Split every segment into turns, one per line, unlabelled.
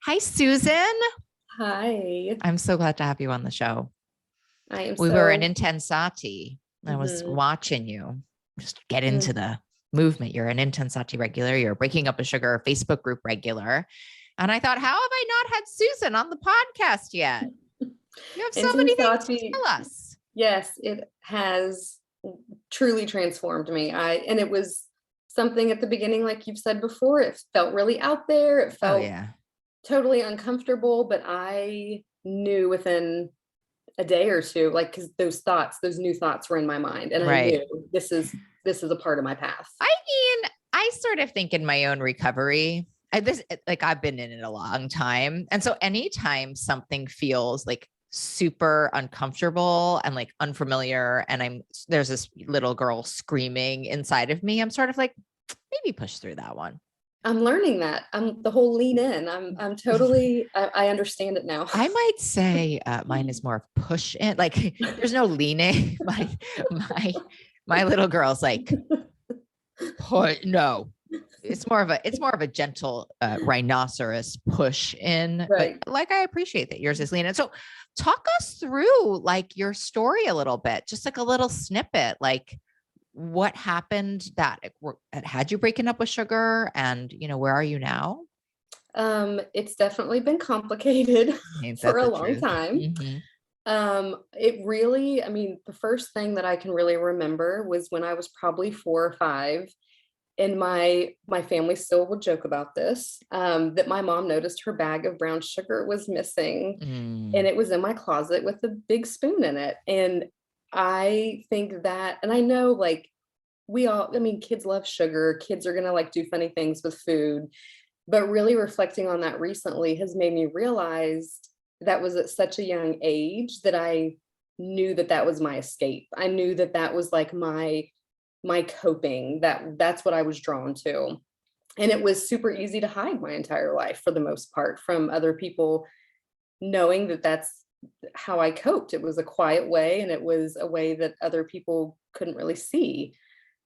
Hi, Susan.
Hi,
I'm so glad to have you on the show.
I am
We were in
so.
Intensati. I was
Mhm,
watching you just get into
mhm.
the movement. You're an Intensati regular. You're Breaking Up a Sugar Facebook group regular. And I thought, how have I not had Susan on the podcast yet? You have so many things to
Intensati,
tell us.
yes, it has truly transformed me. And it was something at the beginning, like you've said before, it felt really out there. It
Oh,
felt
yeah.
totally uncomfortable, but I knew within a day or two, like, because those new thoughts were in my mind, and I
Right.
knew this is a part of my path.
I mean, I sort of think in my own recovery, I've been in it a long time. And so anytime something feels like super uncomfortable and like unfamiliar, and there's this little girl screaming inside of me, I'm sort of like, maybe push through that one.
I'm learning that. I'm the whole lean in. I'm totally. I understand it now.
I might say mine is more of push in. Like there's no leaning. My my little girl's like, no, it's more of a gentle rhinoceros push in, but
Right.
like I appreciate that yours is lean. And so talk us through like your story a little bit, just like a little snippet, like what happened that had you breaking up with sugar, and where are you now?
It's definitely been complicated
Ain't
for
that
a
the
long
truth?
time.
Mm-hmm.
It really, I mean, the first thing that I can really remember was when I was probably 4 or 5, and my family still would joke about this, that my mom noticed her bag of brown sugar was missing,
Mm,
and it was in my closet with a big spoon in it. And I think that, and I know like we all, I mean, kids love sugar. Kids are gonna like do funny things with food. But really reflecting on that recently has made me realize that was at such a young age that I knew that that was my escape. I knew that that was like my coping, that's what I was drawn to. And it was super easy to hide my entire life for the most part from other people, knowing that that's how I coped. It was a quiet way, and it was a way that other people couldn't really see.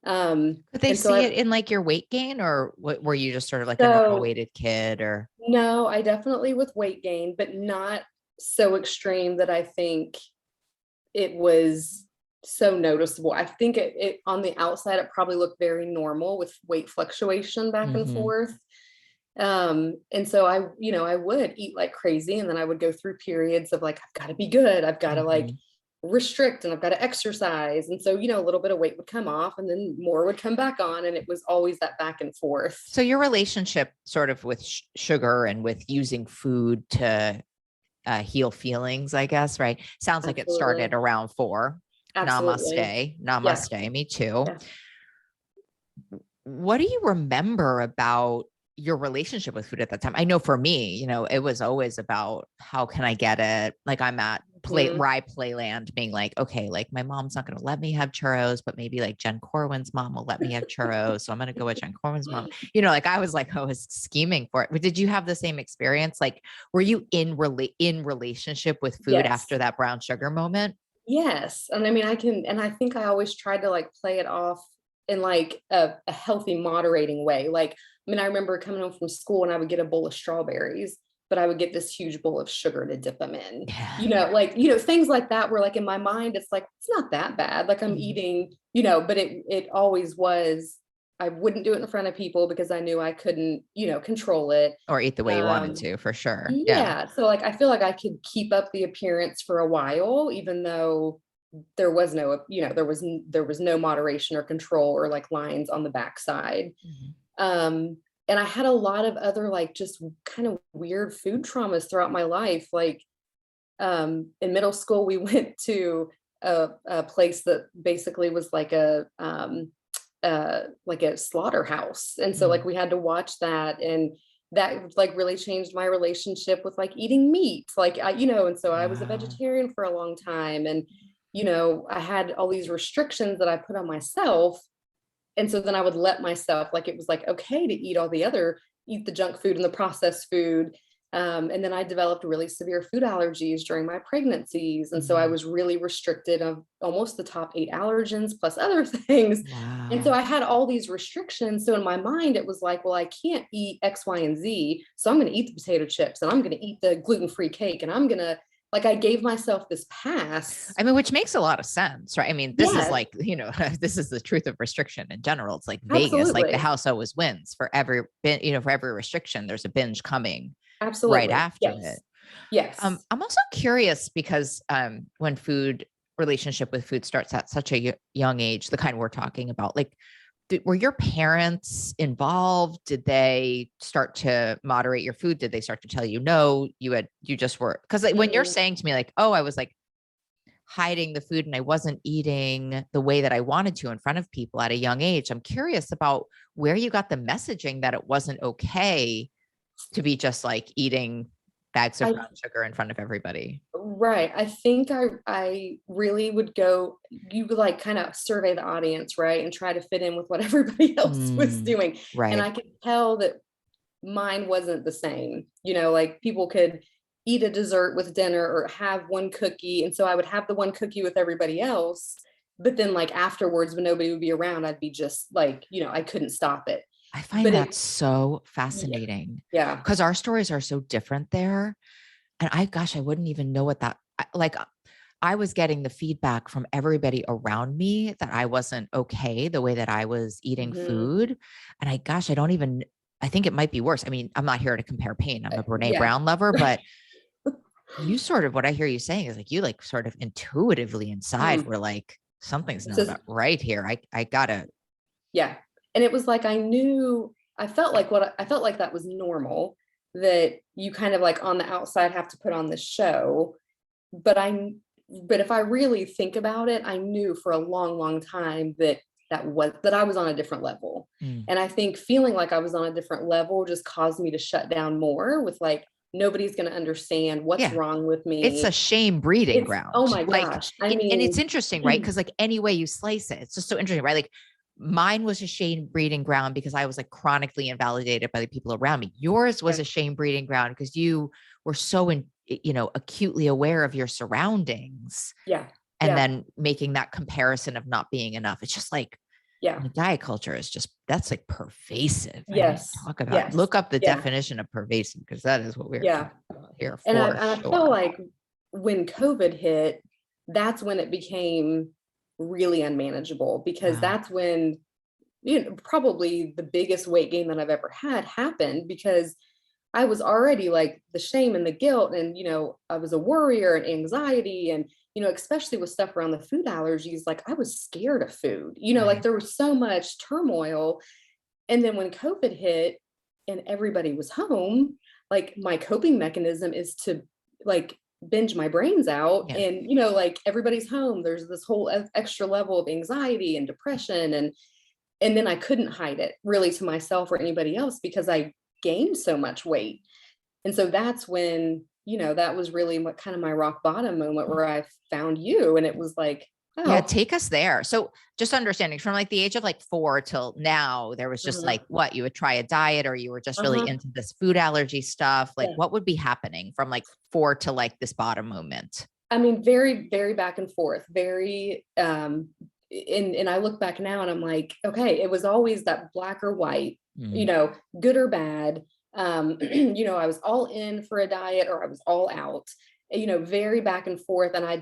could they
And so
see
I
it in like your weight gain, or were you just sort of like a normal
so
weighted kid? Or
no, I definitely with weight gain, but not so extreme that I think it was so noticeable. I think it on the outside, it probably looked very normal with weight fluctuation back and
mm-hmm.
forth. And so I would eat like crazy, and then I would go through periods of like, I've got to be good, I've got to like
Mm-hmm.
restrict, and I've got to exercise. And so, a little bit of weight would come off and then more would come back on. And it was always that back and forth.
So your relationship sort of with sugar and with using food to heal feelings, I guess, right? Sounds like it started
Absolutely.
around 4.
Absolutely.
Namaste.
Yeah.
Namaste. Me too.
Yeah.
What do you remember about your relationship with food at that time? I know for me, it was always about how can I get it? Like I'm at
Mhm.
Rye Playland being like, okay, like my mom's not going to let me have churros, but maybe like Jen Corwin's mom will let me have churros. So I'm going to go with Jen Corwin's mom. Like I was like, I was scheming for it. But did you have the same experience? Like, were you in relationship with food
Yes.
after that brown sugar moment?
Yes. And I mean, and I think I always tried to like play it off in like a healthy, moderating way. Like, I mean, I remember coming home from school and I would get a bowl of strawberries, but I would get this huge bowl of sugar to dip them in.
Yeah.
Things like that where like in my mind, it's like, it's not that bad. Like I'm
Mhm.
eating, but it always was. I wouldn't do it in front of people because I knew I couldn't, control it.
Or eat the way you wanted
Um,
to, for sure. Yeah.
Yeah, so, like, I feel like I could keep up the appearance for a while, even though there was no moderation or control or, like, lines on the backside.
Mhm.
And I had a lot of other, like, just kind of weird food traumas throughout my life, like, in middle school, we went to a place that basically was like a slaughterhouse, and so, like,
Mm.
we had to watch that, and that, like, really changed my relationship with, like, eating meat, like, and so I was a
Wow.
vegetarian for a long time, and, I had all these restrictions that I put on myself, and so then I would let myself, like, it was, like, okay to eat the junk food and the processed food, And then I developed really severe food allergies during my pregnancies. And so I was really restricted of almost the top 8 allergens plus other things. And so
Wow.
I had all these restrictions. So in my mind, it was like, well, I can't eat X, Y, and Z. So I'm going to eat the potato chips and I'm going to eat the gluten-free cake. And I'm going to, like, I gave myself this pass.
I mean, which makes a lot of sense, right? I mean, this is
Yes,
like, this is the truth of restriction in general. It's like Vegas, like the
absolutely.
house always wins for every, for every restriction, there's a binge coming right
Absolutely.
after
Yes.
it.
Yes.
I'm also curious because when relationship with food starts at such a young age, the kind we're talking about, like, were your parents involved? Did they start to moderate your food? Did they start to tell you, no, you just were? Because like, when you're
Mm,
saying to me like, oh, I was like hiding the food and I wasn't eating the way that I wanted to in front of people at a young age, I'm curious about where you got the messaging that it wasn't okay to be just like eating bags of
I
brown sugar in front of everybody.
Right. I think I really would go, you would like kind of survey the audience, right? And try to fit in with what everybody else was
Mm,
doing. And
right.
I could tell that mine wasn't the same. Like people could eat a dessert with dinner or have one cookie. And so I would have the one cookie with everybody else. But then like afterwards, when nobody would be around, I'd be just like, I couldn't stop it.
I find
But
that
it,
so
yeah,
fascinating
yeah.
because our stories are so different there. And I wouldn't even know what like, I was getting the feedback from everybody around me that I wasn't okay the way that I was eating
Mhm.
food. And I don't even, I think it might be worse. I mean, I'm not here to compare pain. I'm a Brene
Yeah.
Brown lover, but you sort of, what I hear you saying is like, you like sort of intuitively inside
Mm.
were like, something's
This
not
is
about right here. I gotta,
Yeah. And it was like I knew I felt like that was normal, that you kind of like on the outside have to put on this show. But but if I really think about it, I knew for a long, long time that I was on a different level.
mm,
And I think feeling like I was on a different level just caused me to shut down more with like nobody's gonna understand what's
yeah.
wrong with
It's a
me.
shame breeding
It's Oh
ground.
my
Like,
gosh. I
and it's
mean,
interesting, right? Because like any way you slice it, it's just so interesting, right? Like mine was a shame breeding ground because I was like chronically invalidated by the people around me. Yours was
yeah,
a shame breeding ground because you were so acutely aware of your surroundings
yeah,
and
yeah,
then making that comparison of not being enough. It's just like
yeah.
the diet culture is just, that's like pervasive. I mean,
Yes.
talk about,
Yes.
look up the
Yeah.
definition of pervasive because that is what we're
Yeah.
talking about here
And
for
I feel
sure.
like when COVID hit, that's when it became really unmanageable, because
Wow.
that's when, probably the biggest weight gain that I've ever had happened, because I was already like the shame and the guilt, and I was a worrier and anxiety, and especially with stuff around the food allergies, like I was scared of food. Like
Right.
there was so much turmoil. And then when COVID hit and everybody was home, like my coping mechanism is to like binge my brains out.
Yeah.
And, like everybody's home, there's this whole extra level of anxiety and depression. And then I couldn't hide it really to myself or anybody else because I gained so much weight. And so that's when, that was really what kind of my rock bottom moment where I found you. And it was like,
Yeah,
oh,
take us there. So just understanding from like the age of like 4 till now, there was just
uh-huh,
like what you would try a diet or you were just really
uh-huh,
into this food allergy stuff. Like
yeah.
what would be happening from like 4 to like this bottom moment?
I mean, very, very back and forth, very, and I look back now and I'm like, okay, it was always that black or white,
Mm.
good or bad. I was all in for a diet or I was all out, very back and forth. And I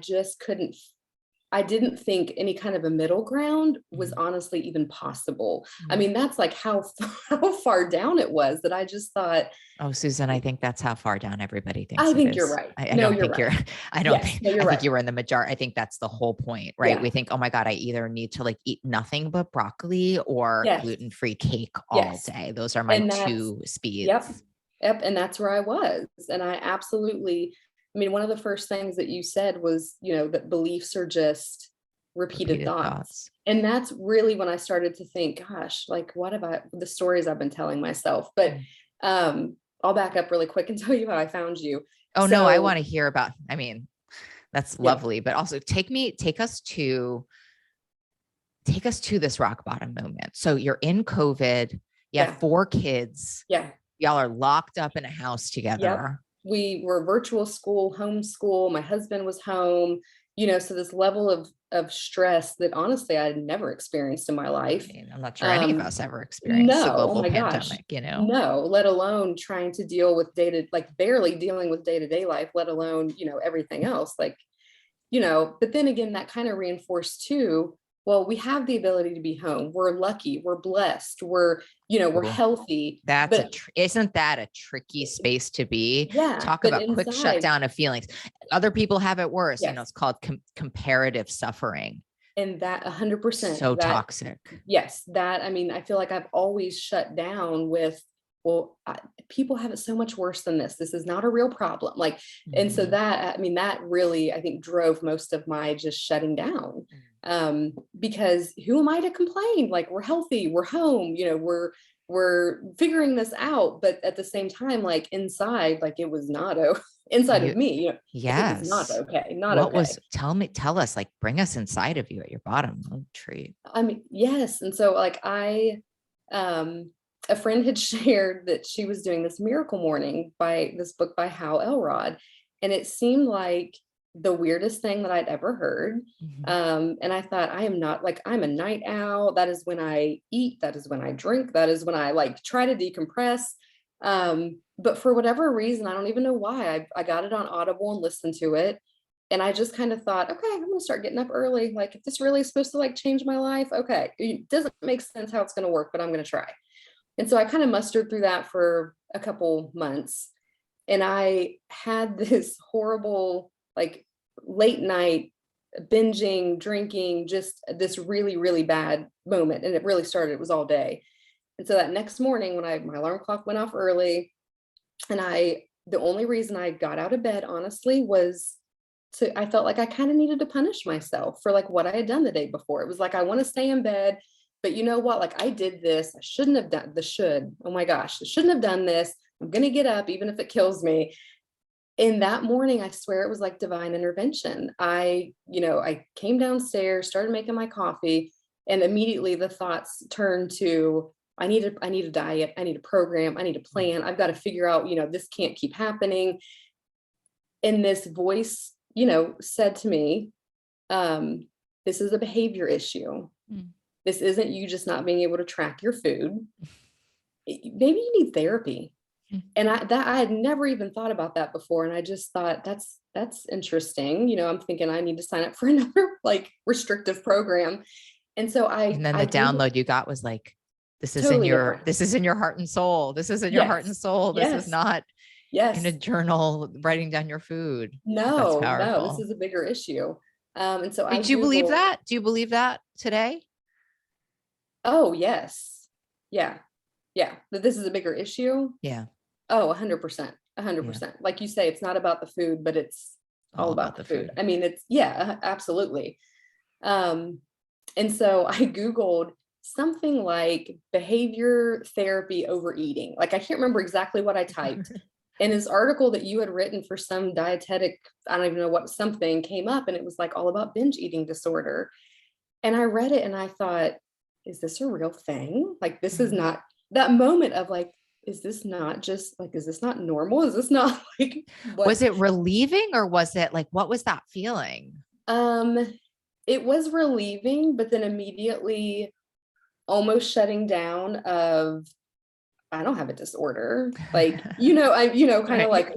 didn't think any kind of a middle ground was
Mhm.
honestly even possible. I
Mm.
mean, that's like how, how far down it was that I just thought,
Oh, Susan, I think that's how far down everybody thinks
I
it
think you're
is.
right.
I
No,
don't
you're
think you're,
right.
I don't
Yes,
think,
no, you're
I think
right.
you were in the majority. I think that's the whole point, right?
Yeah.
We think, oh my God, I either need to like eat nothing but broccoli or
Yes.
gluten-free cake all
Yes.
day. Those are my
And that's
two
Yep.
speeds.
Yep, and that's where I was, and I mean, one of the first things that you said was, that beliefs are just repeated
Repeated
thoughts,
thoughts.
and that's really when I started to think, gosh, like, what have the stories I've been telling myself, but,
Mm.
I'll back up really quick and tell you how I found you.
Oh no, I
So
want to hear about, I mean, that's
yeah,
lovely, but also take us to this rock bottom moment. So you're in COVID, you have
yeah,
4 kids,
yeah,
y'all are locked up in a house
yep,
together.
we were virtual school, homeschool. My husband was home, so this level of stress that honestly I had never experienced in my life.
I mean, I'm not sure any of us ever experienced a
No, oh
global
my gosh,
pandemic, you know?
no, let alone trying to deal with like barely dealing with day-to-day life, let alone, everything else. Like, but then again, that kind of reinforced too, well, we have the ability to be home. We're lucky, we're blessed, we're
Cool.
healthy.
That's
But
isn't that a tricky space to be?
yeah,
Talk
but
about quick
inside,
shutdown of feelings. Other people have it worse.
yes.
It's called comparative suffering.
And that 100%,
So
that,
toxic.
yes, that, I mean, I feel like I've always shut down with, well, people have it so much worse than this. This is not a real problem. Like, and so that, I mean, that really, I think, drove most of my just shutting down. Because who am I to complain? Like, we're healthy, we're home, we're figuring this out. But at the same time, like inside, like it was not inside of me, it was not
Yes.
okay. Not
What
okay.
was, tell us, like, bring us inside of you at your bottom. Oh, treat.
I mean, yes. And so like a friend had shared that she was doing this miracle morning by this book by Hal Elrod. And it seemed like the weirdest thing that I'd ever heard. And I thought, I am not like, I'm a night owl. That is when I eat. That is when I drink. That is when I like try to decompress. But for whatever reason, I don't even know why, I got it on Audible and listened to it. And I just kind of thought, okay, I'm gonna start getting up early. Like, if this really is supposed to like change my life, okay, it doesn't make sense how it's gonna work, but I'm gonna try. And so I kind of mustered through that for a couple months. And I had this horrible, like late night binging, drinking, just this really, really bad moment. And it really started, it was all day. And so that next morning when my alarm clock went off early, and the only reason I got out of bed, honestly, was I felt like I kind of needed to punish myself for like what I had done the day before. It was like, I want to stay in bed, but you know what? Like, I did this. I shouldn't have done oh my gosh, I shouldn't have done this. I'm going to get up, even if it kills me. In that morning, I swear it was like divine intervention. I came downstairs, started making my coffee, and immediately the thoughts turned to, I need a diet. I need a program. I need a plan. I've got to figure out, this can't keep happening. And this voice, said to me, this is a behavior issue. This isn't you just not being able to track your food. Maybe you need therapy. And I had never even thought about that before. And I just thought that's interesting. I'm thinking I need to sign up for another like restrictive program. And so
and then the download you got was like, this is in your heart and soul. This is in your heart and soul. This is not in a journal writing down your food.
No, this is a bigger issue. And so
do you believe that? Do you believe that today?
Oh, yes. Yeah. Yeah. That this is a bigger issue.
Yeah.
Oh, 100%. 100%. Like you say, it's not about the food, but it's all about the food. I mean, it's, yeah, absolutely. And so I Googled something like behavior therapy overeating. Like, I can't remember exactly what I typed. And this article that you had written for some dietetic, I don't even know what, something came up, and it was like all about binge eating disorder. And I read it and I thought, is this a real thing? Like, this is not that moment of like, is this not just like, is this not normal? Is this not like,
was it relieving, or was it like, what was that feeling?
It was relieving, but then immediately almost shutting down of, I don't have a disorder. Like, kind of like,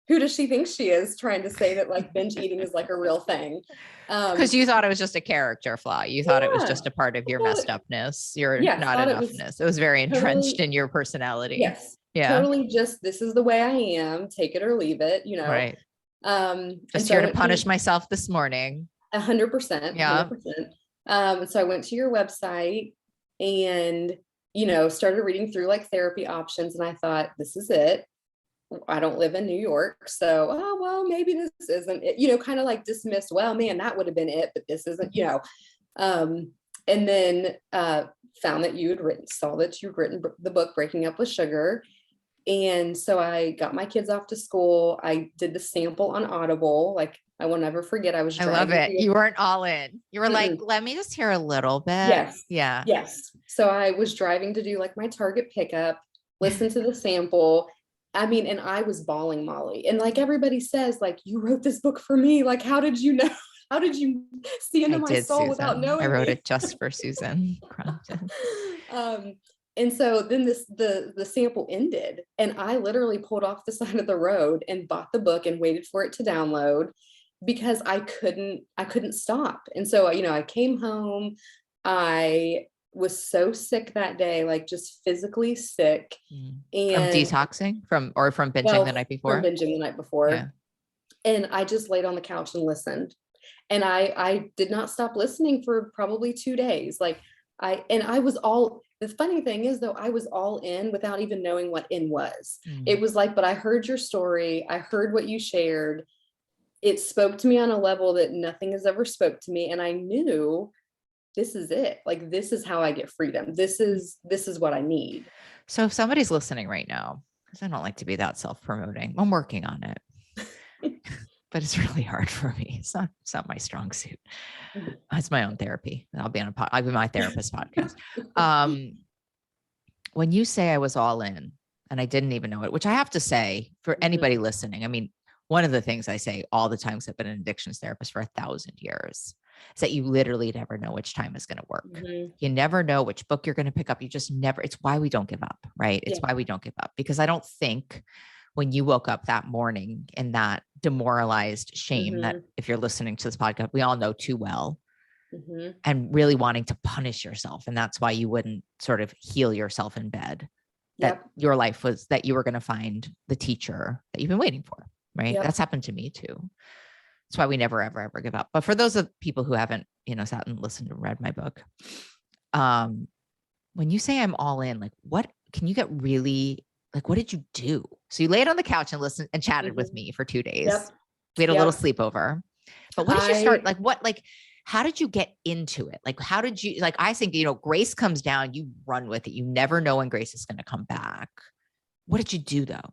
who does she think she is, trying to say that like binge eating is like a real thing?
Because you thought it was just a character flaw. You thought it was just a part of your messed upness, your not enoughness. It was very entrenched in your personality.
Yes.
Yeah.
Totally, just, this is the way I am, take it or leave it,
Right. Just
so
here to punish myself this morning.
100%.
Yeah.
100%. So I went to your website and, started reading through like therapy options, and I thought, this is it. I don't live in New York, so, oh, well, maybe this isn't it, kind of like dismissed, well, man, that would have been it, but this isn't, and then found that saw that you'd written the book Breaking Up with Sugar. And so I got my kids off to school. I did the sample on Audible. Like, I will never forget. I love
it. You weren't all in. You were like, let me just hear a little bit.
Yes.
Yeah.
Yes. So I was driving to do like my Target pickup, listen to the sample. I mean, and I was bawling, Molly. And like everybody says, like, you wrote this book for me. Like, how did you know? How did you see into
I
my
did,
soul without
Susan. I
knowing
wrote
me?
it just for Susan Crompton.
um, and so then the sample ended, and I literally pulled off the side of the road and bought the book and waited for it to download because I couldn't stop. And so, I came home. I was so sick that day, like just physically sick.
From
And
detoxing or from binging the
well,
night
from
before?
binging the night
Yeah.
before. And I just laid on the couch and listened. And I did not stop listening for probably 2 days. Like I was all, the funny thing is though, I was all in without even knowing what in was. It was like, but I heard your story. I heard what you shared. It spoke to me on a level that nothing has ever spoke to me. And I knew this is it. Like, this is how I get freedom. This is what I need.
So if somebody's listening right now, because I don't like to be that self-promoting, I'm working on it. But it's really hard for me. It's not my strong suit. It's my own therapy. I'll be my therapist podcast. When you say I was all in and I didn't even know it, which I have to say for anybody listening, I mean, one of the things I say all the time, 'cause I've been an addictions therapist for 1,000 years, is that you literally never know which time is going to work. You never know which book you're going to pick up. You just never, it's why we don't give up, right? It's why we don't give up, because I don't think when you woke up that morning in that demoralized shame that if you're listening to this podcast, we all know too well, and really wanting to punish yourself. And that's why you wouldn't sort of heal yourself in bed, that your life was, that you were going to find the teacher that you've been waiting for, right? That's happened to me too. That's why we never, ever, ever give up. But for those of people who haven't, sat and listened and read my book, when you say I'm all in, like, what can you get really, like, what did you do? So you laid on the couch and listened and chatted with me for 2 days. We had a little sleepover, but what did you start? Like, how did you get into it? Like, how did you, like, I think, grace comes down, you run with it. You never know when grace is going to come back. What did you do though?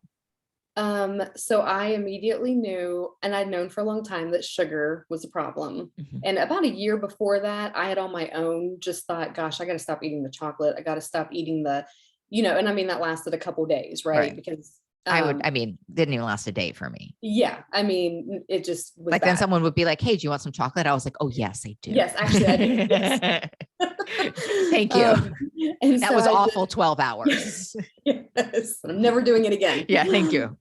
So I immediately knew, and I'd known for a long time, that sugar was a problem. And about a year before that, I had on my own just thought, gosh, I got to stop eating the chocolate. I got to stop eating and I mean, that lasted a couple days, right? Because
didn't even last a day for me.
Yeah. I mean, it just was
like,
bad.
Then someone would be like, hey, do you want some chocolate? I was like, oh yes, I do.
Yes, actually I do. Yes.
Thank you. And that was awful. 12
hours. Yes. I'm never doing it again.
Yeah. Thank you.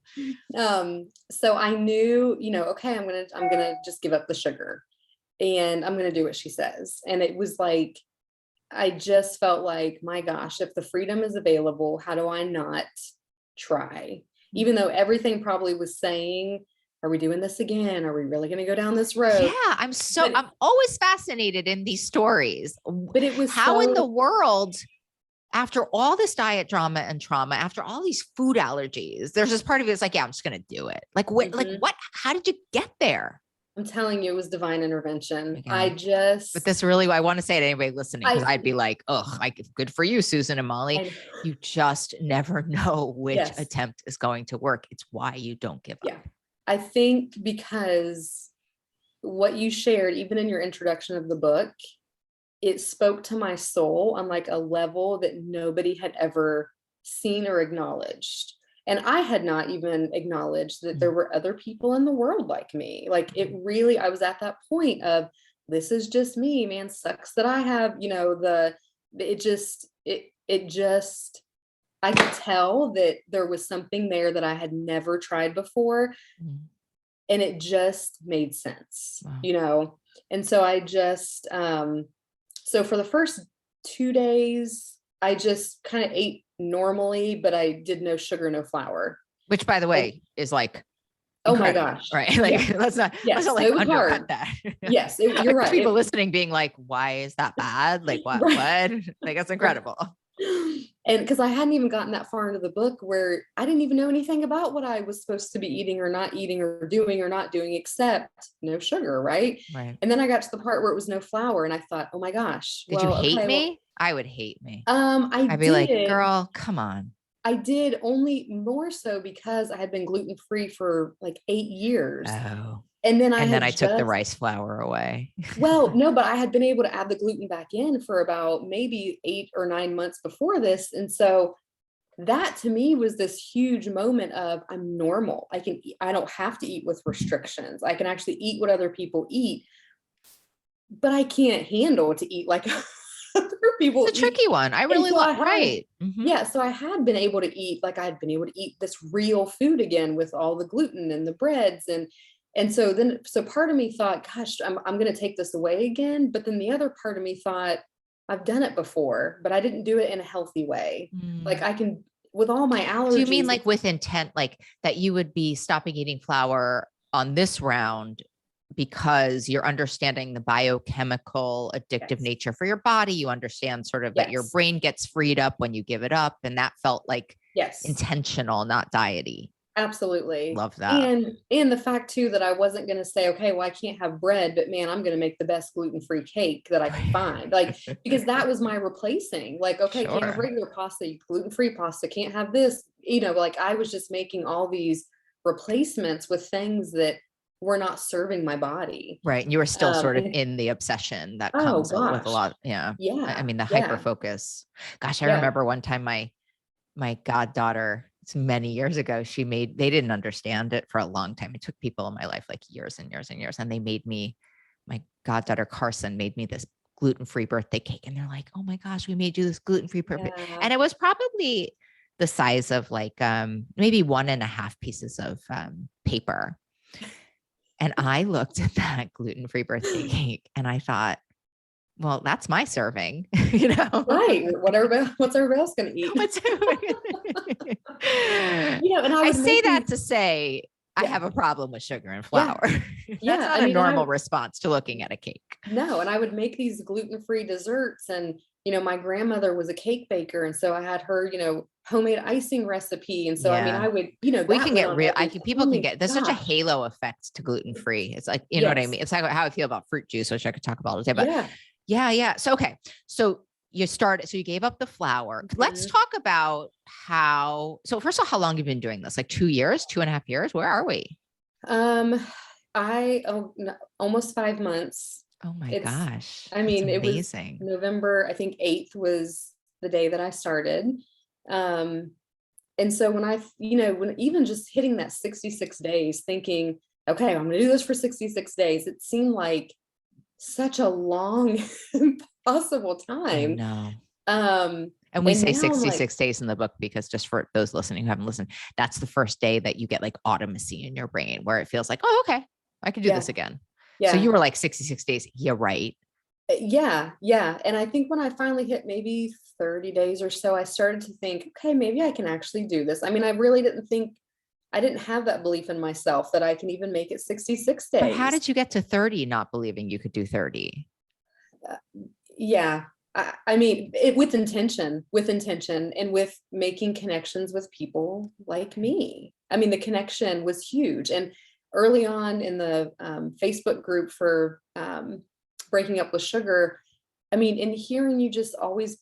So I knew, okay, I'm going to just give up the sugar and I'm going to do what she says. And it was like, I just felt like, my gosh, if the freedom is available, how do I not try? Even though everything probably was saying, are we doing this again? Are we really going to go down this road?
Yeah. I'm always fascinated in these stories.
But it was
how in the world, after all this diet drama and trauma, after all these food allergies, there's this part of it that's like, yeah, I'm just going to do it. Like what, how did you get there?
I'm telling you, it was divine intervention.
Okay. But this really, I want to say to anybody listening, because I'd be like, oh, good for you, Susan and Molly. You just never know which attempt is going to work. It's why you don't give up.
I think because what you shared, even in your introduction of the book, it spoke to my soul on like a level that nobody had ever seen or acknowledged. And I had not even acknowledged that there were other people in the world like me. Like it really, I was at that point of, this is just me, man. Sucks that I have, I could tell that there was something there that I had never tried before. And it just made sense, And so I just, so for the first 2 days, I just kind of ate normally, but I did no sugar, no flour.
Which, by the way, is like,
oh my gosh,
right? Like, let's not like undercut that.
Yes, you're right.
People listening being like, why is that bad? Like, what? What? Like, that's incredible.
And because I hadn't even gotten that far into the book where I didn't even know anything about what I was supposed to be eating or not eating or doing or not doing, except no sugar, right? And then I got to the part where it was no flour, and I thought, oh my gosh,
did you hate me? I would hate me.
I'd
be like, girl, come on.
I did, only more so because I had been gluten-free for like 8 years.
Oh.
And then
I took the rice flour away.
Well, no, but I had been able to add the gluten back in for about maybe 8 or 9 months before this. And so that to me was this huge moment of I'm normal. I can eat, I don't have to eat with restrictions. I can actually eat what other people eat, but I can't handle to eat like other people
It's a
eat.
tricky one. I
And
really
so I
love,
had,
right. Mhm.
yeah, so I had been able to eat, like I'd been able to eat this real food again with all the gluten and the breads and so then so part of me thought, gosh, I'm going to take this away again, but then the other part of me thought I've done it before, but I didn't do it in a healthy way. Like
Mm.
I can with all my
So you mean
allergies.
like with intent, like that you would be stopping eating flour on this round because you're understanding the biochemical addictive
Yes.
nature for your body. You understand sort of that your
Yes.
brain gets freed up when you give it up. And that felt like
Yes.
intentional, not diety.
Absolutely.
Love that.
And the fact too that I wasn't going to say, okay, well, I can't have bread, but man, I'm going to make the best gluten-free cake that I can find. Like, because that was my replacing. Like, okay, can't have
Sure.
regular pasta, gluten-free pasta, can't have this, like I was just making all these replacements with things that were not serving my body.
Right. And you were still sort of
And
in the obsession that
oh
comes with a
gosh.
lot. Yeah. I
Yeah.
mean, the hyper
Yeah.
focus. Gosh, I
Yeah.
remember one time my goddaughter, it's many years ago, they didn't understand it for a long time. It took people in my life like years and years and years. And they made me, my goddaughter Carson made me this gluten-free birthday cake. And they're like, oh my gosh, we made you this gluten-free birthday.
Yeah.
And it was probably the size of like maybe 1.5 pieces of paper. And I looked at that gluten-free birthday cake and I thought, well, that's my serving, you know.
Right. What's everybody else going to eat?
What's
And I
I
would
say
make
that
these.
to say I
Yeah.
have a problem with sugar and
Yeah.
flour. That's
Yeah.
not
I
a
mean,
normal response to looking at a cake.
no, and I would make these gluten-free desserts and my grandmother was a cake baker and so I had her, homemade icing recipe and so I mean
Yeah.
I would,
We
that
can
went
get
on
real.
everything. Oh
People can
my
get, there's such a
gosh.
halo effect to gluten free. It's like, you know what I
Yes.
mean? It's like how I feel about fruit juice, which I could talk about all day, but
Yeah.
yeah. Yeah. So, okay. So you gave up the flour. Let's
Mhm.
talk about so first of all, how long you've been doing this? Like 2 years, 2.5 years? Where are we?
Um almost 5 months.
Oh my
It's
gosh.
I
That's
mean, it was
amazing.
November, I think 8th was the day that I started. Um And so when when even just hitting that 66 days, thinking, okay, I'm going to do this for 66 days, it seemed like such a long, impossible
I
time.
know.
Um,
And we
and
say
now I'm like,
66 days in the book because just for those listening who haven't listened, that's the first day that you get like automacy in your brain where it feels like, oh, okay, I can do
yeah,
this again. So
yeah,
you were like 66 days. Yeah, right.
yeah, yeah. And I think when I finally hit maybe 30 days or so, I started to think, okay, maybe I can actually do this. I mean, I really didn't think, I didn't have that belief in myself that I can even make it 66
But how
days.
did you get to 30 not believing you could do 30?
Uh, yeah. I mean, with intention, and with making connections with people like me. I mean, the connection was huge. And early on in the Facebook group for breaking up with sugar, I mean, in hearing you just always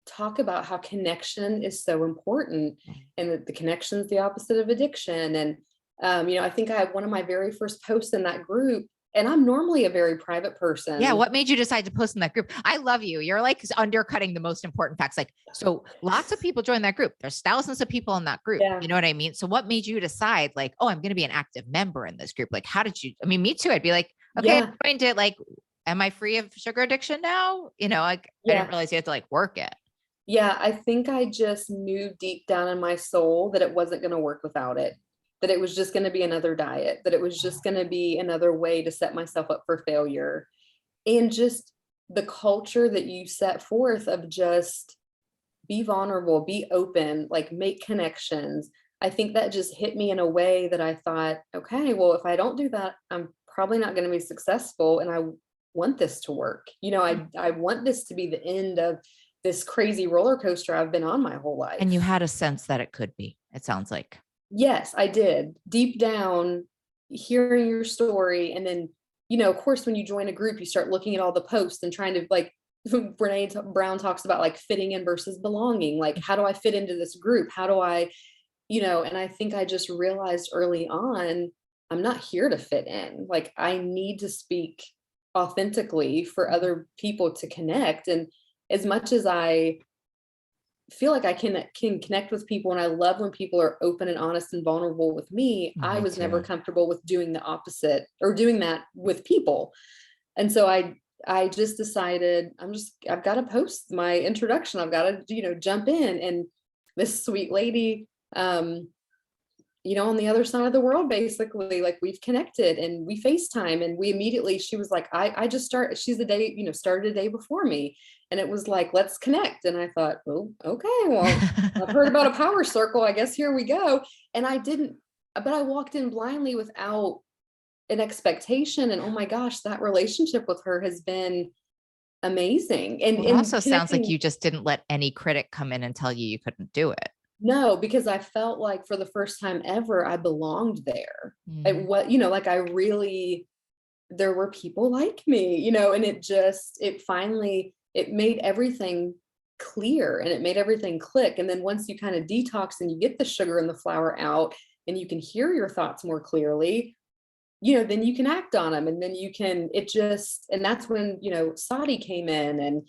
talk about how connection is so important and that the connection is the opposite of addiction. And, I think I had one of my very first posts in that group, and I'm normally a very private
Yeah.
person.
What made you decide to post in that group? I love you. You're like undercutting the most important facts. Like, so lots of people join that group. There's thousands of people in that group.
Yeah.
You know what I mean? So what made you decide like, oh, I'm going to be an active member in this group? Like, how did you, I mean, me too. I'd be like, okay, I'm
Yeah.
going to like, am I free of sugar addiction now? Like I didn't
Yeah.
realize you had to like work it.
Yeah. I think I just knew deep down in my soul that it wasn't going to work without it, that it was just going to be another diet, that it was just going to be another way to set myself up for failure. And just the culture that you set forth of just be vulnerable, be open, like make connections. I think that just hit me in a way that I thought, okay, well, if I don't do that, I'm probably not going to be successful. And I want this to work. I want this to be the end of this crazy roller coaster I've been on my whole
And you
life.
had a sense that it could be, it sounds like.
Yes, I did. Deep down, hearing your story. And then, of course, when you join a group, you start looking at all the posts and trying to like, Brown talks about like fitting in versus belonging. Like, how do I fit into this group? How do I, and I think I just realized early on, I'm not here to fit in. Like, I need to speak authentically for other people to connect. And as much as I feel like I can connect with people, and I love when people are open and honest and vulnerable with me.
Oh,
I
me
was never
too.
comfortable with doing the opposite or doing that with people. And so I just decided I've got to post my introduction. I've got to, jump in. And this sweet lady, on the other side of the world, basically, like, we've connected and we FaceTime, and she was like, she's the day, started a day before me. And it was like, let's connect. And I thought, oh, okay, well, I've heard about a power circle. I guess here we go. And but I walked in blindly without an expectation. And oh my gosh, that relationship with her has been amazing. And
Well, it also sounds like
connecting.
you just didn't let any critic come in and tell you you couldn't do it.
No, because I felt like for the first time ever, I belonged there.
Mhm.
Like, there were people like me, and it finally, it made everything clear, and it made everything click. And then once you kind of detox and you get the sugar and the flour out, and you can hear your thoughts more clearly, then you can act on them. And then and that's when, Sadi came in, and,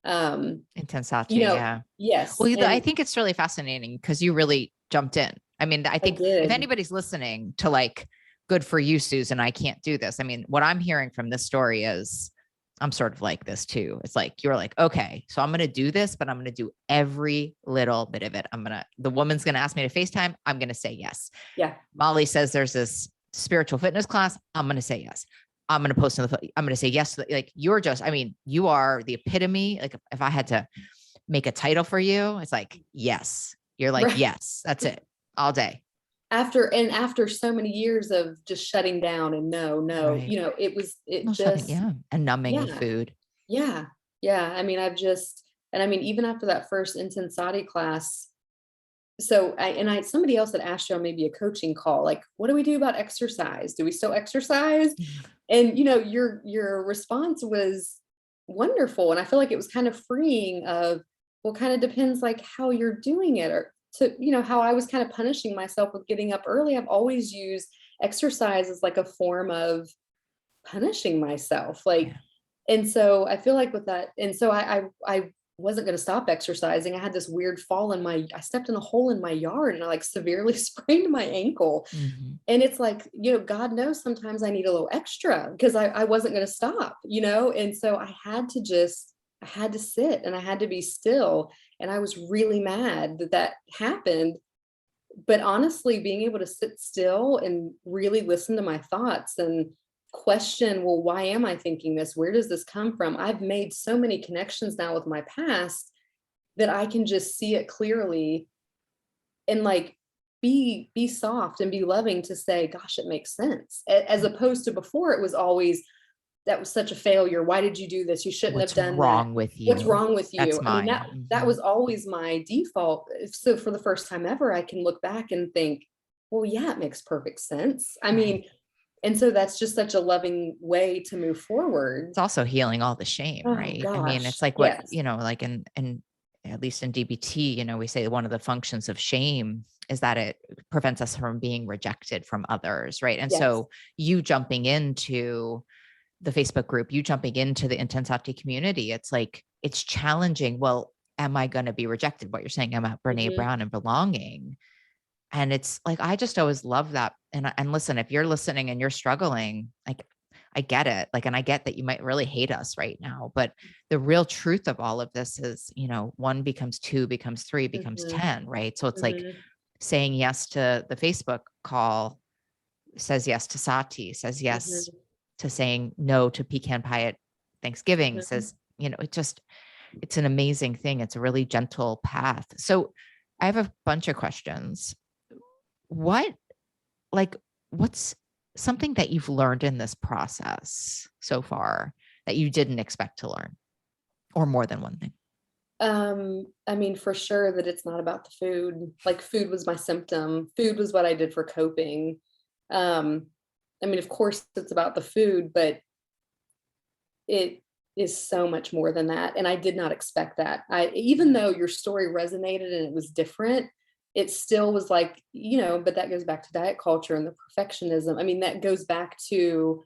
Intensati, yeah.
yes.
Well, I
And
think it's really fascinating because you really jumped in. I mean, I
I
think if
did.
anybody's listening to like, good for you, Susan, I can't do this. I mean, what I'm hearing from this story is I'm sort of like this too. It's like, you're like, okay, so I'm going to do this, but I'm going to do every little bit of it. The woman's going to ask me to FaceTime. I'm going to say yes.
Yeah.
Molly says there's this spiritual fitness class. I'm going to say yes. I'm going to post I'm going to say yes. Like, you are the epitome. Like, if I had to make a title for you, it's like, yes. You're like,
Right.
yes, that's it all day.
After so many years of just shutting down and no,
Right.
it
Well, shutting,
just,
yeah. And numbing with
yeah,
food.
yeah, yeah. I mean, even after that first intensati class, so somebody else had asked you on maybe a coaching call, like, what do we do about exercise? Do we still exercise? And your response was wonderful. And I feel like it was kind of freeing of, well, kind of depends like how you're doing it, or how I was kind of punishing myself with getting up early. I've always used exercise as like a form of punishing myself. Like,
Yeah.
and so I feel like with that, and so I wasn't going to stop exercising. I had this weird fall I stepped in a hole in my yard, and I like severely sprained my ankle.
Mhm.
And it's like, God knows sometimes I need a little extra because I wasn't going to stop, and so I had to sit and I had to be still. And I was really mad that that happened. But honestly, being able to sit still and really listen to my thoughts and question, well, why am I thinking this? Where does this come from? I've made so many connections now with my past that I can just see it clearly, and like be soft and be loving to say, gosh, it makes sense. As opposed to before, it was always, that was such a failure. Why did you do this? You shouldn't have
What's
done that.
wrong with
What's
you?
wrong with
That's
you? I mean,
mine.
that
Mhm.
was always my default. So for the first time ever, I can look back and think, well, yeah, it makes perfect sense. I
Right.
mean, and so that's just such a loving way to move forward.
It's also healing all the shame,
Oh
right? I mean, it's
gosh.
like what,
Yes.
like in at least in DBT, we say one of the functions of shame is that it prevents us from being rejected from others, right? And
Yes.
so you jumping into the Facebook group, you jumping into the Intensati community, it's like, it's challenging. Well, am I going to be rejected? What you're saying about Brene
Mhm.
Brown and belonging. And it's like, I just always love that. And listen, if you're listening and you're struggling, like, I get it. Like, and I get that you might really hate us right now, but the real truth of all of this is, one becomes two, becomes three, becomes
Mhm.
10, right? So it's like
Mhm.
saying yes to the Facebook call says yes to Sati, says yes
Mhm.
to saying no to pecan pie at Thanksgiving,
Mhm.
says, it's an amazing thing. It's a really gentle path. So I have a bunch of questions. What, like, what's something that you've learned in this process so far that you didn't expect to learn, or more than one thing?
I mean, for sure that it's not about the food. Like, food was my symptom. Food was what I did for coping. Um, I mean, of course it's about the food, but it is so much more than that. And I did not expect that. Even though your story resonated and it was different, it still was like, but that goes back to diet culture and the perfectionism. I mean, that goes back to,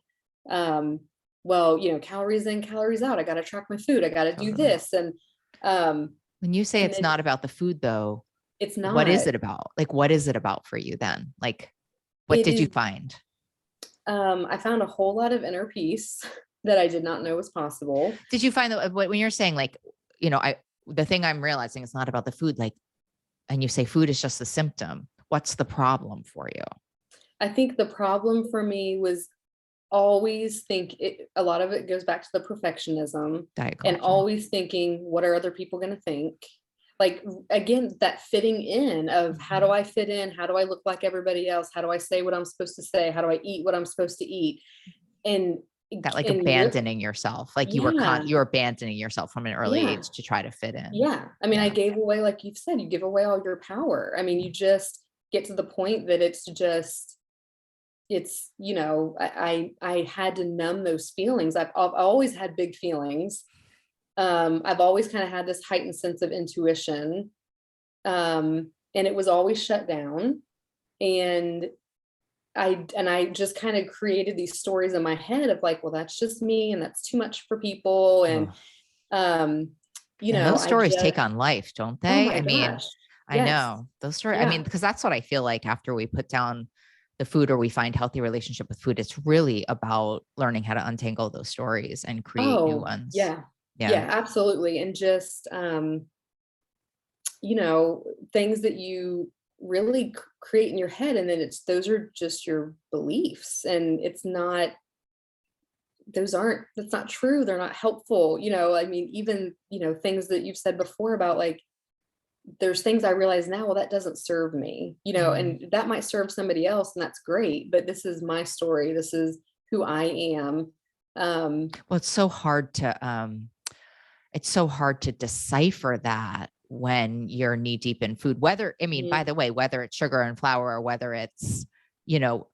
um, well, calories in, calories out. I got to track my food. I got to do
Totally.
this. And, um,
When you say
And
it's
then
not about the food though,
it's
what is
not.
it about? Like, what is it about for you then? Like, what
It
did you
is,
find?
I found a whole lot of inner peace that I did not know was possible.
Did you find that when you're saying like, the thing I'm realizing is not about the food, like, and you say food is just a symptom. What's the problem for you?
I think the problem for me was always a lot of it goes back to the perfectionism
Diet
and
culture.
always thinking, what are other people going to think? Like, again, that fitting in of how do
Mhm.
I fit in? How do I look like everybody else? How do I say what I'm supposed to say? How do I eat what I'm supposed to eat? And,
That like
and
abandoning yourself, like
yeah,
you were abandoning yourself from an early
yeah,
age to try to fit in.
yeah. I mean, I
Yeah.
gave away, like you've said, you give away all your power. I mean, you just get to the point that I had to numb those feelings. I've always had big feelings. I've always kind of had this heightened sense of intuition. And it was always shut down. And I just kind of created these stories in my head of like, well, that's just me and that's too much for people. And
Oh,
um,
and those
I
stories take
just,
on life, don't
oh
they?
my
I mean,
gosh.
I
Yes.
know those stories. I mean,
Yeah.
because that's what I feel like after we put down the food or we find healthy relationship with food, it's really about learning how to untangle those stories and create new
Oh,
ones.
yeah.
Yeah.
Yeah, absolutely. And just you know, things that you really create in your head, and then those are just your beliefs, and that's not true, they're not helpful, I mean, even, things that you've said before about, like, there's things I realize now, well, that doesn't serve me,
Mhm.
and that might serve somebody else, and that's great, but this is my story, this is who I am.
Well, it's so hard to decipher that when you're knee deep in food, whether, I mean, by
Mhm.
the way, whether it's sugar and flour or whether it's, you know,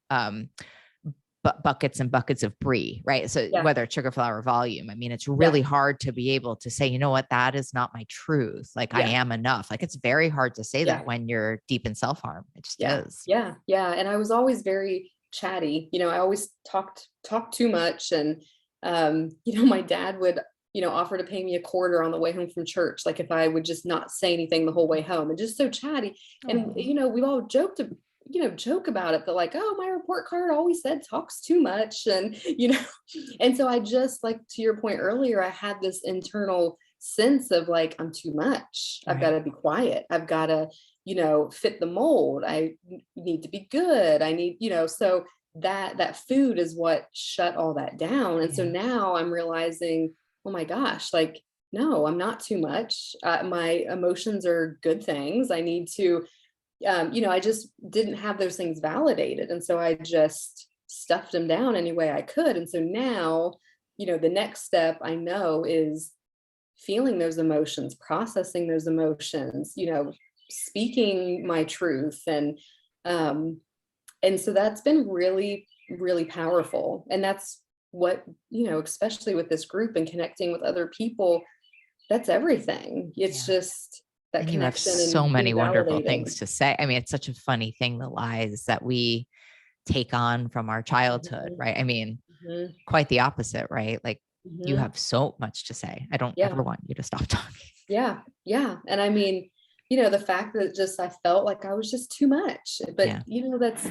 buckets and buckets of brie, right? So
Yeah,
whether it's sugar, flour, volume, I mean, it's
yeah,
really hard to be able to say, you know what, that is not my truth. Like I
yeah,
am enough. Like it's very hard to say that
yeah.
when you're deep in self harm. It just
Yeah,
is.
yeah, yeah, and I was always very chatty, I always talked too much, and, my dad would, offer to pay me a quarter on the way home from church, like, if I would just not say anything the whole way home, and just so chatty, and,
Oh,
we all joke about it, but like, "Oh, my report card always said talks too much," and, and so I just, like, to your point earlier, I had this internal sense of, like, I'm too much, I've
right.
gotta be quiet, I've gotta fit the mold. I need to be good. I need, so that food is what shut all that down. And so
Yeah.
now I'm realizing, oh my gosh, like, no, I'm not too much. My emotions are good things. I need to, I just didn't have those things validated. And so I just stuffed them down any way I could. And so now, the next step I know is feeling those emotions, processing those emotions, speaking my truth, um and so that's been really, really powerful. And that's what, especially with this group and connecting with other people, that's everything. It's
Yeah.
just that
And you have
connection
so
and
many
being
wonderful
validated.
things to say. I mean, it's such a funny thing, the lies that we take on from our childhood,
Mhm,
right? I mean,
mhm,
quite the opposite, right? Like you
mhm.
have so much to say. I don't
Yeah.
ever want you to stop talking.
Yeah, yeah, and I mean, the fact that just I felt like I was just too much, but,
Yeah.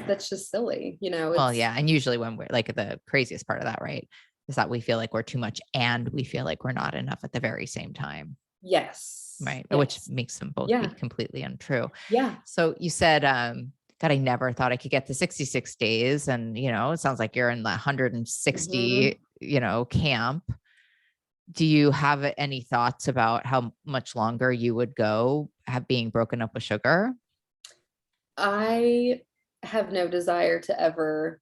that's just silly,
Well,
it's
yeah. And usually when we're like the craziest part of that, right? Is that we feel like we're too much and we feel like we're not enough at the very same time.
yes,
Right. Which
yes,
makes them both be
yeah,
completely untrue.
yeah,
So you said, God, I never thought I could get to 66 days. And, it sounds like you're in the
mhm.
160, camp. Do you have any thoughts about how much longer you would go have being broken up with sugar?
I have no desire to ever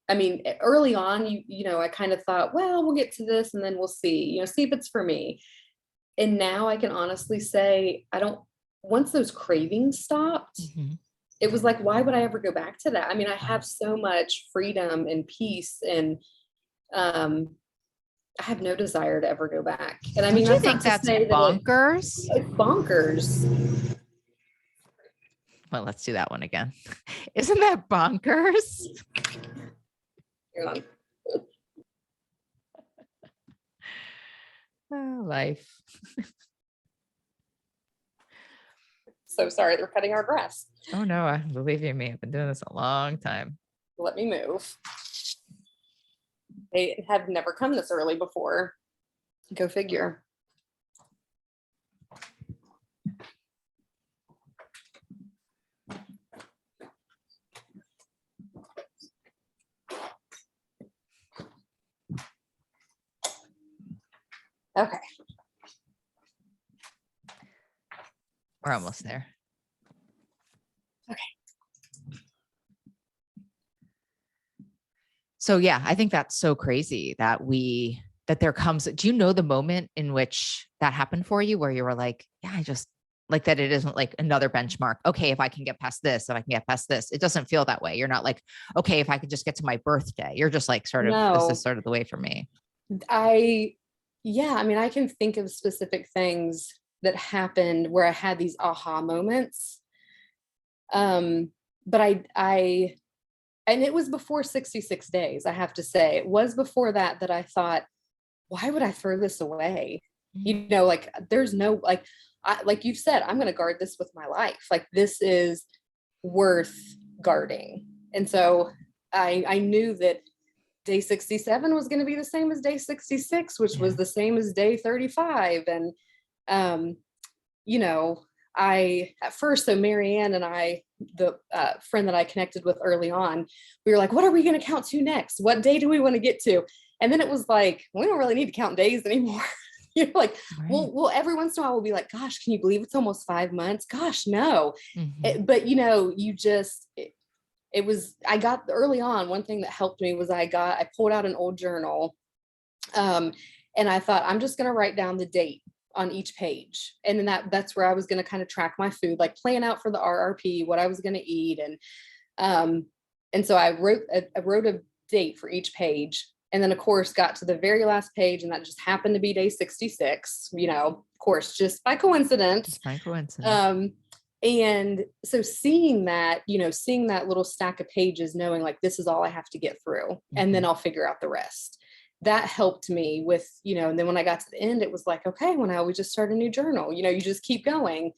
I mean, early on, I kind of thought, "Well, we'll get to this and then we'll see, see if it's for me." And now I can honestly say, I don't once those cravings stopped,
Mhm.
it was like, why would I ever go back to that? I mean, I have
Wow.
so much freedom and peace, and um, I have no desire to ever go back. And I mean,
Don't you
that's not
think
to
that's
say that
bonkers?
it's bonkers.
Well, let's do that one again. Isn't that bonkers?
Hang on.
Oh, life.
So sorry, they're cutting our grass.
Oh no, believe you me, I've been doing this a long time.
Let me move. They have never come this early before. Go figure. Okay.
We're almost there.
Okay.
So yeah, I think that's so crazy that there comes, do you know the moment in which that happened for you where you were like, yeah, I just like that it isn't like another benchmark. Okay, if I can get past this, if I can get past this, it doesn't feel that way. You're not like, okay, if I could just get to my birthday, you're just like sort of, this is sort of the way for me.
Yeah, I mean, I can think of specific things that happened where I had these aha moments. But and it was before 66 days, I have to say. It was before that I thought, why would I throw this away? You know, like there's no, like you've said, I'm going to guard this with my life. Like this is worth guarding. And so I knew that day 67 was going to be the same as day 66, which was the same as day 35. And, you know, at first, so Marianne and I, the friend that I connected with early on, we were like, what are we going to count to next? What day do we want to get to? And then it was like, we don't really need to count days anymore. You're like, right. Well, every once in a while we'll be like, gosh, can you believe it's almost 5 months? Gosh, no. But you know, you just, I got early on, one thing that helped me was I pulled out an old journal. And I thought, I'm just going to write down the date on each page. And then that's where I was going to kind of track my food, like plan out for the RRP, what I was going to eat. And so I wrote a date for each page. And then of course got to the very last page, and that just happened to be day 66, you know, of course, just by coincidence.
Just by coincidence.
And so seeing that little stack of pages, knowing like, this is all I have to get through, and then I'll figure out the rest. That helped me with, you know, and then when I got to the end, it was like, okay, well, now we just start a new journal, you know, you just keep going.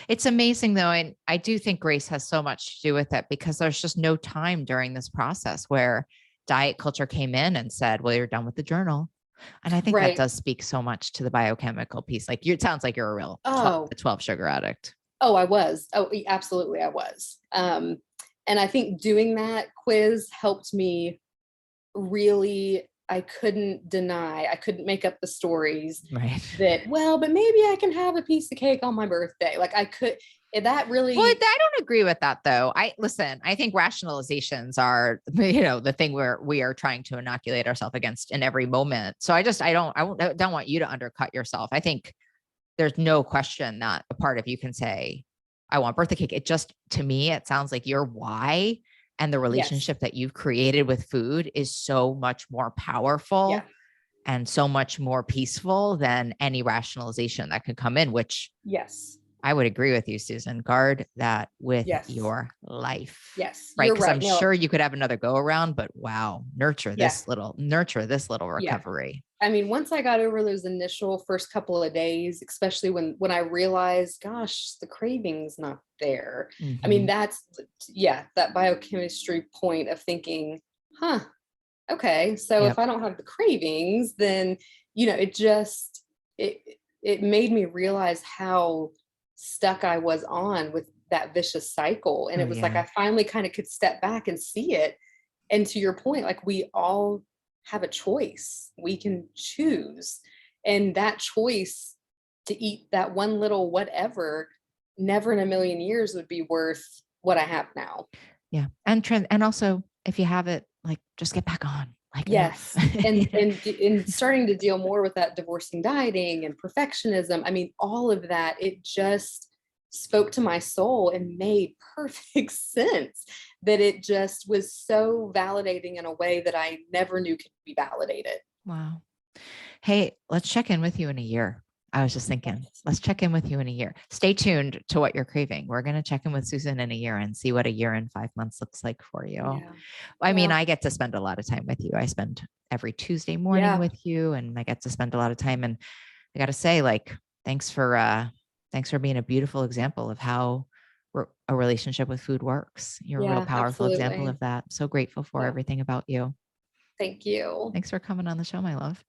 It's amazing though. And I do think grace has so much to do with it, because there's just no time during this process where diet culture came in and said, well, you're done with the journal. And I think that does speak so much to the biochemical piece. Like it sounds like you're a real 12 sugar addict.
Oh, I was. Oh, absolutely. I was. And I think doing that quiz helped me really. I couldn't make up the stories that, well, but maybe I can have a piece of cake on my birthday. Like that really.
Well, I don't agree with that though. I think rationalizations are, you know, the thing where we are trying to inoculate ourselves against in every moment. So I don't want you to undercut yourself. I think there's no question that a part of you can say, I want birthday cake. It just, to me, it sounds like your why and the relationship that you've created with food is so much more powerful and so much more peaceful than any rationalization that could come in, which I would agree with you, Susan. Guard that with your life.
Yes.
Right. Because I'm sure you could have another go around, but wow, nurture this little recovery.
I mean, once I got over those initial first couple of days, especially when I realized, gosh, the craving's not there. I mean, that's, that biochemistry point of thinking, okay, so if I don't have the cravings, then, you know, it made me realize how stuck I was on with that vicious cycle. And it was like, I finally kind of could step back and see it. And to your point, like we all have a choice. We can choose. And that choice to eat that one little whatever, never in a million years would be worth what I have now.
Yeah. And also if you have it, like just get back on. Like,
yes. and starting to deal more with that divorcing dieting and perfectionism. I mean, all of that, it just spoke to my soul and made perfect sense, that it just was so validating in a way that I never knew could be validated.
Wow. Hey, let's check in with you in a year. I was just thinking, let's check in with you in a year. Stay tuned to what you're craving. We're going to check in with Susan in a year and see what a year and 5 months looks like for you. Yeah. I mean, I get to spend a lot of time with you. I spend every Tuesday morning with you, and I get to spend a lot of time. And I got to say, like, thanks for thanks for being a beautiful example of how a relationship with food works. You're a real
Yeah,
powerful example
absolutely.
of that. So grateful for
Yeah.
everything about you.
Thank you.
Thanks for coming on the show, my love.